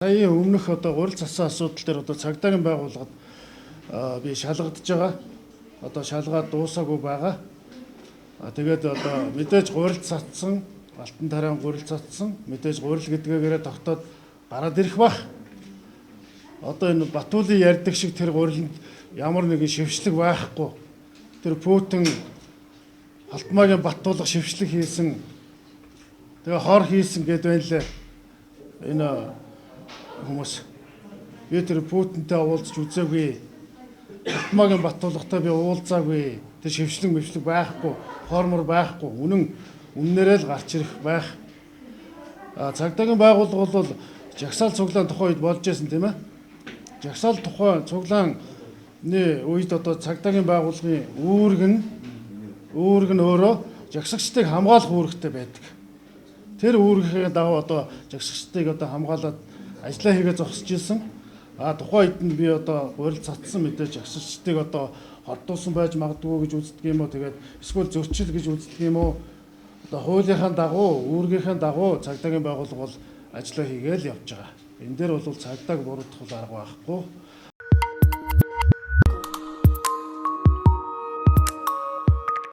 Сая өмнөх гурил зассан асуудал дээр цагдаагийн байгууллагад би шалгагдж байгаа. Шалгаад дуусаагүй байгаа. Тэгээд мэдээж гурил цацсан, алтан тариан гурил цацсан, мэдээж гурил гэдгээрээ тогтоод гараад ирэх бах. Энэ Батүлийн ярьдаг шиг тэр гурилд ямар нэгэн шившлэг байхгүй. Тэр Путин Алтмаагийн Батуулга шившлэг хийсэн, тэгээ хор хийсэн гэд байна лээ. Энэ хүмүүс би тэр Путинтэй уулзч үзээгүй. Алтмаагийн Батуулгатай би уулзаагүй. Тэр шившлэг мэвшлэг байхгүй, формор байхгүй. Үннээрээ л гарч ирэх байх. Цагдаагийн байгууллага бол жагсаал цуглаан тухай үед болж байсан тийм ээ. Жагсаал тухай цуглааны үед цагдаагийн байгууллагын үүрэг нь өөрөө жагсагчдыг хамгаалах үүрэгтэй байдаг. Тэр үүргийн дагуу жагсагчдыг хамгаалаад ажиллаа хийгээ зогсож ирсэн. Тухайн үед нь би гурил цацсан мэдээж жагсагчдыг хордуулсан байж магадгүй гэж үздэг юм уу. Тэгээд эсвэл зөрчил гэж үздэг юм уу. Хуулийнхаа дагуу, үүргийнхаа дагуу цагдаагийн байгууллага бол ажиллаа хийгээл явж байгаа. Энэ дээр бол цагдааг буруутгах арга байхгүй.